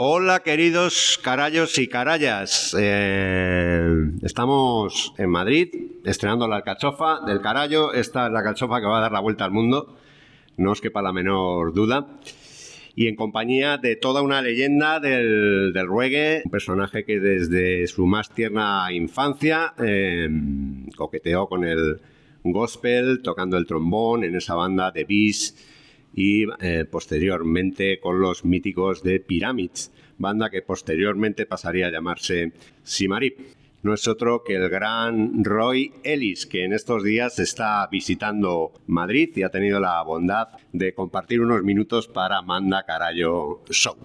Hola queridos carallos y carallas, estamos en Madrid estrenando la alcachofa del Carallo. Esta es la alcachofa que va a dar la vuelta al mundo, no os quepa la menor duda, y en compañía de toda una leyenda del reggae, un personaje que desde su más tierna infancia coqueteó con el gospel, tocando el trombón en esa banda de Beast, y posteriormente con los míticos de Pyramids, banda que posteriormente pasaría a llamarse Symarip. No es otro que el gran Roy Ellis, que en estos días está visitando Madrid y ha tenido la bondad de compartir unos minutos para Manda Carallo Show.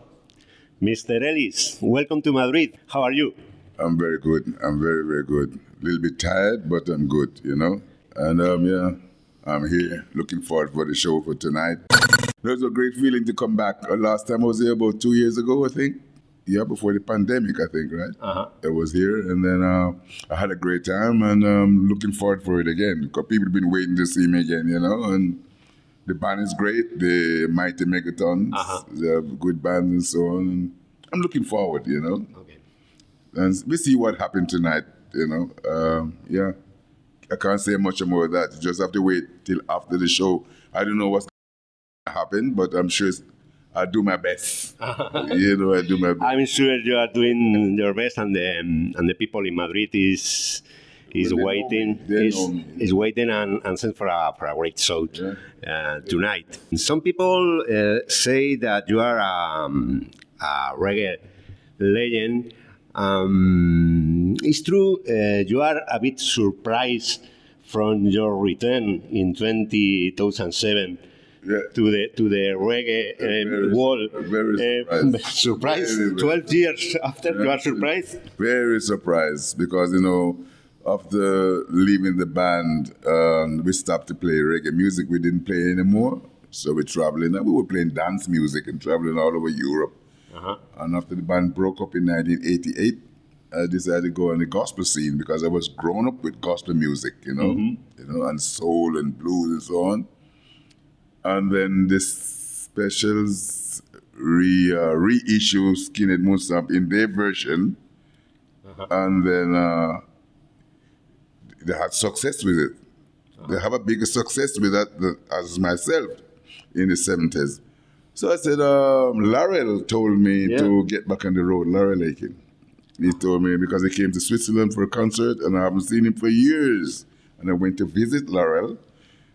Mr. Ellis, welcome to Madrid. How are you? I'm very good. I'm very, very good. A little bit tired, but I'm good, you know. And I'm here looking forward for the show for tonight. It was a great feeling to come back. Last time I was here about 2 years ago, I think. Yeah, before the pandemic, I think, right? Uh-huh. I was here, and then I had a great time, and I'm looking forward for it again. Because people have been waiting to see me again, you know. And the band is great. The Mighty Megatons, they have good bands and so on. And I'm looking forward, you know. Okay. And we see what happened tonight, you know. Yeah. I can't say much more of that. You just have to wait till after the show. I don't know what's going to happen, but I'm sure I'll do my best. You know, I do my best. I'm sure you are doing your best, and the people in Madrid is waiting. Is waiting and sent for a great show tonight. Some people say that you are a reggae legend. It's true, you are a bit surprised from your return in 2007 to the reggae world. Very surprised. Very, 12 years after, you are surprised? Very surprised, because, you know, after leaving the band, we stopped to play reggae music. We didn't play anymore, so we're traveling. And we were playing dance music and traveling all over Europe. And after the band broke up in 1988, I decided to go on the gospel scene, because I was grown up with gospel music, you know, and soul and blues and so on. And then this specials reissue Skinhead Moonstamp in their version, and then they had success with it. They have a bigger success with that as myself in the 70s. So I said, Laurel told me to get back on the road, Laurel Aiken. He told me, because he came to Switzerland for a concert, and I haven't seen him for years. And I went to visit Laurel.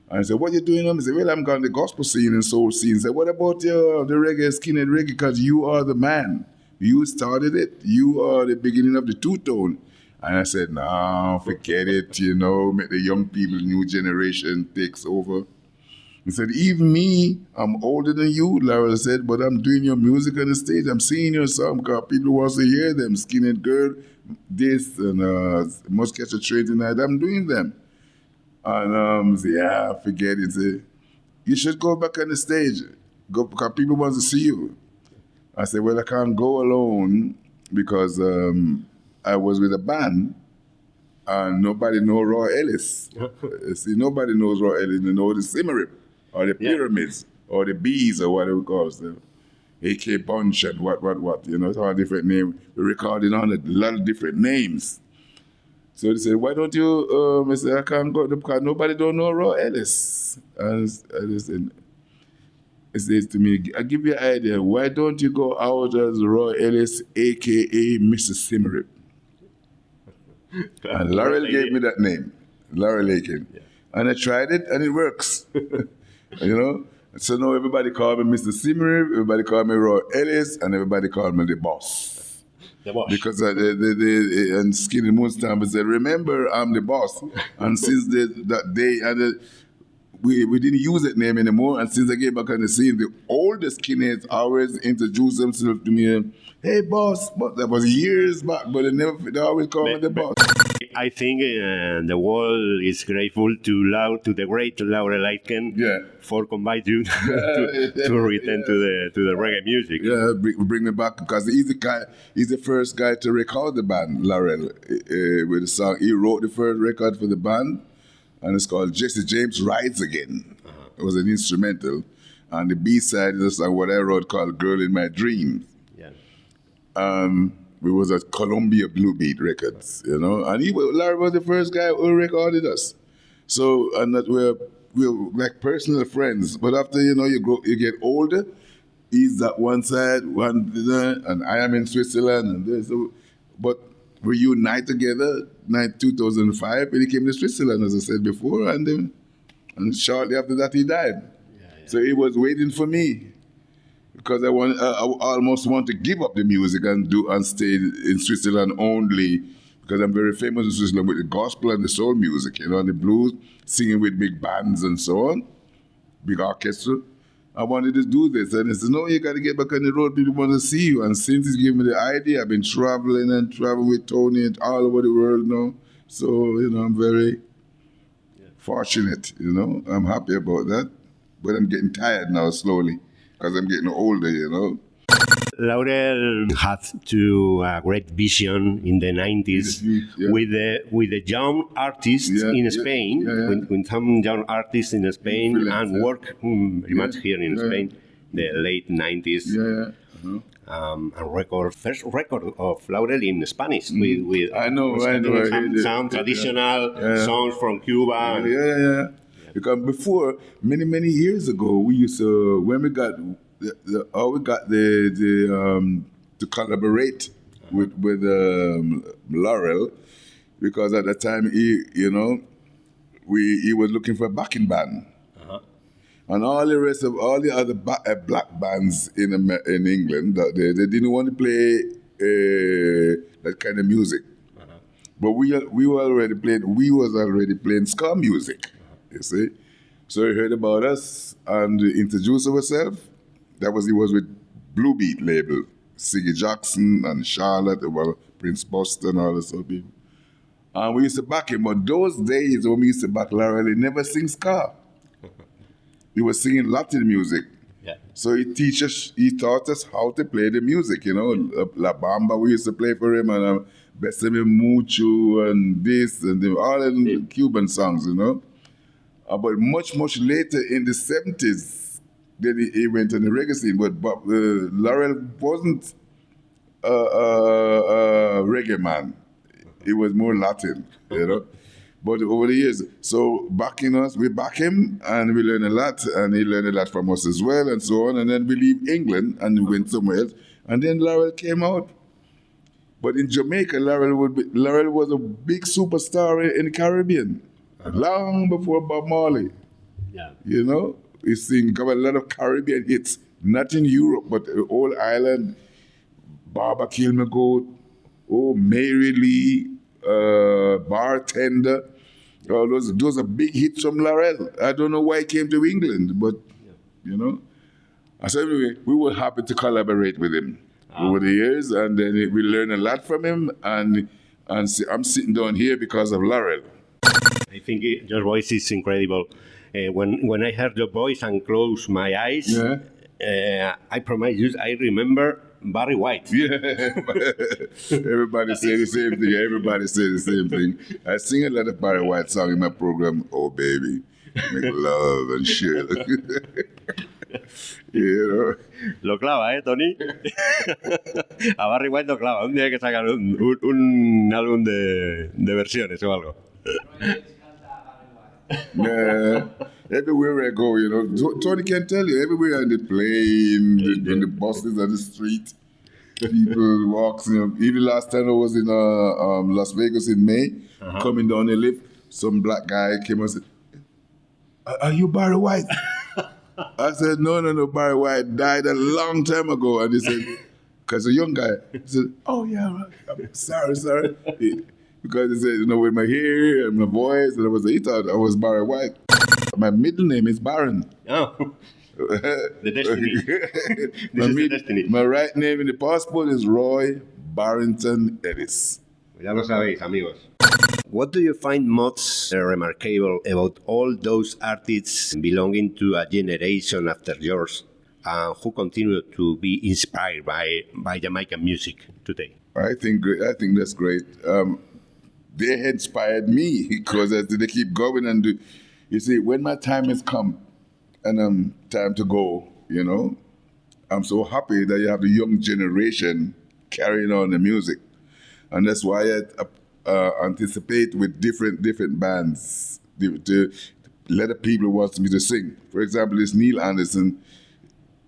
And I said, what are you doing? He said, well, I'm going to the gospel scene and soul scene. I said, what about the reggae, skinhead reggae? Because you are the man. You started it. You are the beginning of the two-tone. And I said, no, forget it, you know, make the young people, new generation takes over. He said, even me, I'm older than you, Laurel said, but I'm doing your music on the stage. I'm singing your song because people want to hear them. Skinhead Girl, this, and Must Catch a Train Tonight. I'm doing them. And he said, yeah, forget it. He said, you should go back on the stage. Go, because people want to see you. I said, well, I can't go alone because I was with a band. And nobody knows Roy Ellis. See, nobody knows Roy Ellis. They know the Symarip, or the Pyramids, or the Bees, or whatever it calls them. AK Bunch and what. You know, it's all different names. We're recording on a lot of different names. So they said, why don't you, I said, I can't go because nobody don't know Roy Ellis. And I said, he says to me, I'll give you an idea. Why don't you go out as Roy Ellis, a.k.a. Mr. Symarip? And Laurel gave me that name, Laurel Aiken. Yeah. And I tried it, and it works. You know? So now everybody call me Mr. Symarip, everybody call me Roy Ellis, and everybody call me the boss. The boss. Because and Skinny Moonstamp said, remember, I'm the boss. And since that day, we didn't use that name anymore. And since I came back on the scene, the older skinheads always introduce themselves to me. Hey, boss. But that was years back, but they always call me the boss. I think the world is grateful to the great Laurel Aitken for combining you to return to the reggae music. Yeah, bring me back because he's the first guy to record the band, Laurel, with the song. He wrote the first record for the band, and it's called Jesse James Rides Again. It was an instrumental, and the B-side is a song what I wrote called Girl in My Dreams. Yeah. We was at Columbia Blue Beat Records, you know, and Larry was the first guy who recorded us. So, and that we're like personal friends. But after, you know, you get older, he's that one side, and I am in Switzerland, but we unite together, 2005, and he came to Switzerland, as I said before, and shortly after that he died. So he was waiting for me, because I almost want to give up the music and stay in Switzerland only, because I'm very famous in Switzerland with the gospel and the soul music, you know, and the blues, singing with big bands and so on, big orchestra. I wanted to do this, and he said, no, you got to get back on the road, people want to see you. And since he's given me the idea, I've been traveling with Tony and all over the world now. So, you know, I'm very fortunate, you know. I'm happy about that. But I'm getting tired now slowly, because I'm getting older, you know. Laurel had a great vision in the 90s with the young artists in Spain, with some young artists in Spain, and work very much here in Spain, the late 90s. First record of Laurel in Spanish with some traditional songs from Cuba. Because before, many years ago, we used to, when we got to collaborate with Laurel, because at the time he was looking for a backing band, and all the other black bands in England, they didn't want to play that kind of music, but we was already playing ska music, you see. So he heard about us and introduced ourselves. He was with Blue Beat label, Siggy Jackson and Charlotte, Prince Buster and all those sort of people. And we used to back him, but those days when we used to back Laurel, he never sing ska. He was singing Latin music. Yeah. So he taught us how to play the music, you know. La Bamba we used to play for him, and Besame Mucho and this, and all the Cuban songs, you know. But much later in the 70s, then he went on the reggae scene, but Laurel wasn't a reggae man. He was more Latin, you know. But over the years, so backing us, we back him, and we learn a lot, and he learned a lot from us as well, and so on. And then we leave England and we went somewhere else, and then Laurel came out. But in Jamaica, Laurel was a big superstar in the Caribbean, long before Bob Marley. Yeah. You know, he's got a lot of Caribbean hits, not in Europe, but the whole island. Baba Kill Me Goat, Mary Lee, Bartender. Those are big hits from Laurel. I don't know why he came to England, but you know. So anyway, we were happy to collaborate with him over the years, and then we learned a lot from him. And I'm sitting down here because of Laurel. I think your voice is incredible. When I heard your voice and close my eyes, I promise you, I remember Barry White. Yeah, everybody say the same thing. Everybody say the same thing. I sing a lot of Barry White song in my program. Oh baby, make love and shit. You know. Lo clava, Tony. A Barry White lo clava. Un día hay que sacar un álbum de versiones o algo. Yeah, everywhere I go, you know, Tony can tell you, everywhere on the plane, on the buses, on the street, people walking. You know, even last time I was in Las Vegas in May, coming down the lift, some black guy came and said, "Are you Barry White?" I said, No, Barry White died a long time ago. And he said, because a young guy, he said, "Oh yeah, I'm sorry." Because he said, you know, with my hair and my voice, and he thought I was Barry White. My middle name is Baron. Oh, the destiny. The destiny. My right name in the passport is Roy Barrington Ellis. Ya lo sabéis, amigos. What do you find most remarkable about all those artists belonging to a generation after yours who continue to be inspired by Jamaican music today? I think that's great. They inspired me because they keep going and do. You see, when my time has come and time to go, you know, I'm so happy that you have the young generation carrying on the music. And that's why I anticipate with different bands to let the people who want me to sing. For example, this Neil Anderson,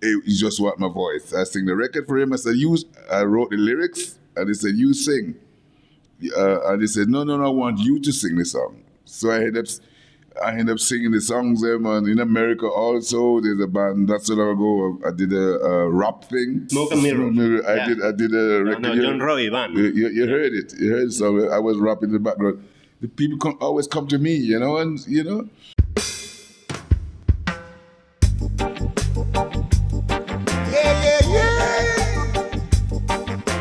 he just want my voice. I sing the record for him. I wrote the lyrics, and he said, you sing. And he said, no, I want you to sing the song. So I ended up singing the songs them, and in America also there's a band not so long ago I did a rap thing. Smoke and Mirror. I did a record. No, John Roy band. You heard it. You heard it. So I was rapping in the background. The people always come to me, and Yeah.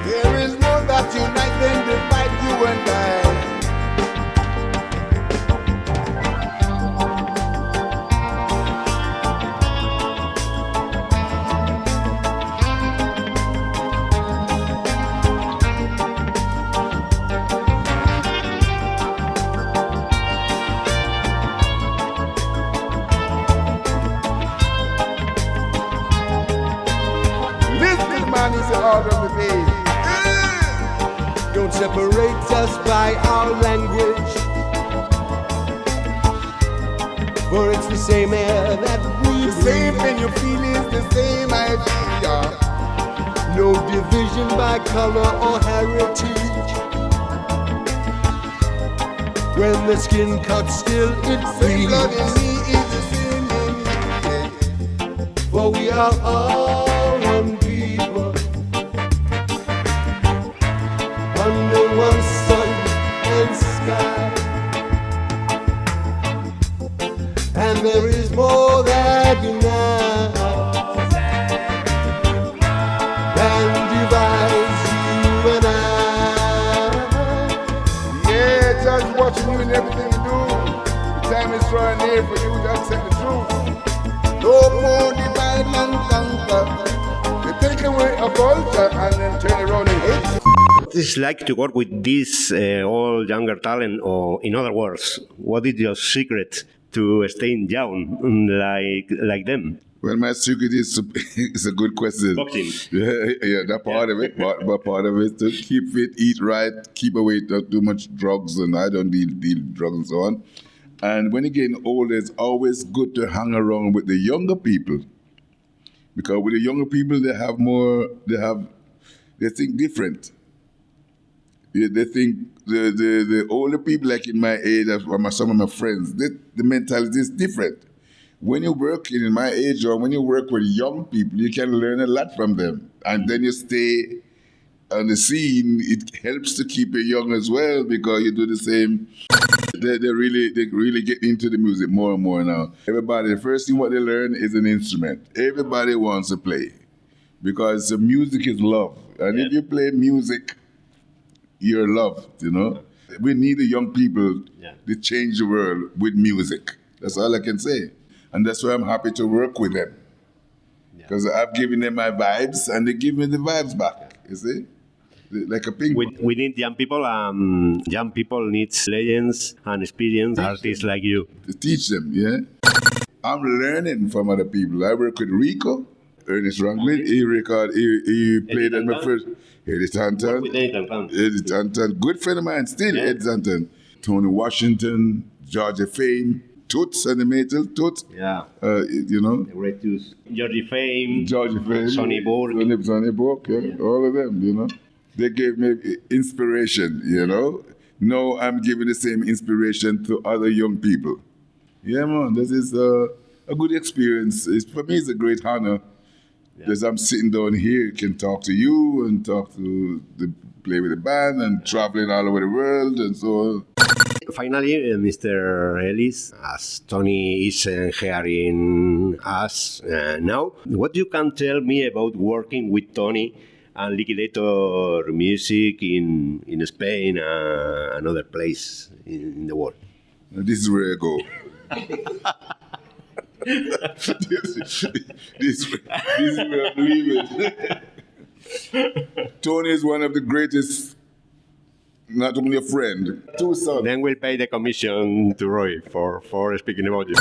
There is more that unite than divide you and I. Man is the order of the day. Don't separate us by our language, for it's the same air that we breathe. The same thing you feel is the same idea. No division by color or heritage. When the skin cuts, still it bleeds. Blood in me is the same in you. For we are all one people, under one sun and sky. And there is more that unites than divides you and I. Yeah, just watching you and everything you do. The time is drawing near for you to accept the truth. No more divide and conquer. They take away a culture and then turn around and hate. What is like to work with this all younger talent, or in other words, what is your secret to staying young like them? Well, my secret is it's a good question. Boxing. Yeah, that part of it. But part of it to keep fit, eat right, keep away not too much drugs, and I don't deal drugs and so on. And when you're getting older, it's always good to hang around with the younger people, because with the younger people they think different. They think the older people, like in my age, some of my friends, the mentality is different. When you're working in my age or when you work with young people, you can learn a lot from them. And then you stay on the scene. It helps to keep you young as well, because you do the same. They really get into the music more and more now. Everybody, the first thing what they learn is an instrument. Everybody wants to play, because the music is love. And if you play music, you're loved, We need the young people to change the world with music. That's all I can say. And that's why I'm happy to work with them. Because I've given them my vibes, and they give me the vibes back, you see? Like a ping pong. We need young people. Young people need legends and experienced artists like you. To teach them, yeah? I'm learning from other people. I work with Rico, Ernest Ranglin. He played at my first... Eddie Tantan. Eddie Tantan. Good friend of mine still, Eddie Tantan. Tony Washington, Georgia Fame, Toots, animator, Toots. Yeah. The great Toots. Georgie Fame. Sonny Borg. Sonny Borg, all of them, They gave me inspiration, Now I'm giving the same inspiration to other young people. Yeah, man, this is a good experience. For me, it's a great honor. Because I'm sitting down here, can talk to you and play with the band and traveling all over the world and so on. Finally, Mr. Ellis, as Tony is hearing us now, what you can tell me about working with Tony and Liquidator Music in Spain and other place in the world? This is where I go. this is where I believe it. Tony is one of the greatest, not only a friend, two sons. Then we'll pay the commission to Roy for speaking about it.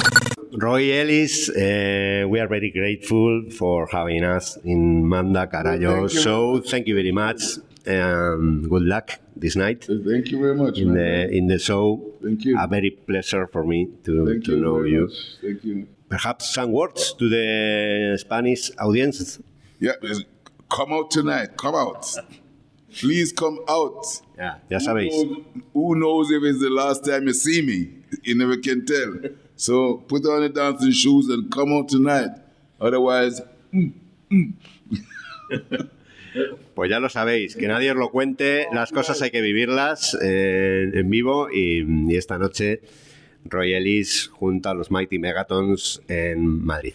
Roy Ellis, we are very grateful for having us in Manda Carallo show. Thank you very much. Good luck this night Thank you very much, in the show. Thank you. A very pleasure for me to Thank you know very you. much. Thank you. Perhaps some words to the Spanish audience. Yeah, come out tonight. Come out. Please come out. Ya sabéis. Who knows if it's the last time you see me? You never can tell. So put on the dancing shoes and come out tonight. Otherwise, Pues ya lo sabéis, que nadie os lo cuente, las cosas hay que vivirlas en vivo y esta noche Roy Ellis junto a los Mighty Megatons en Madrid.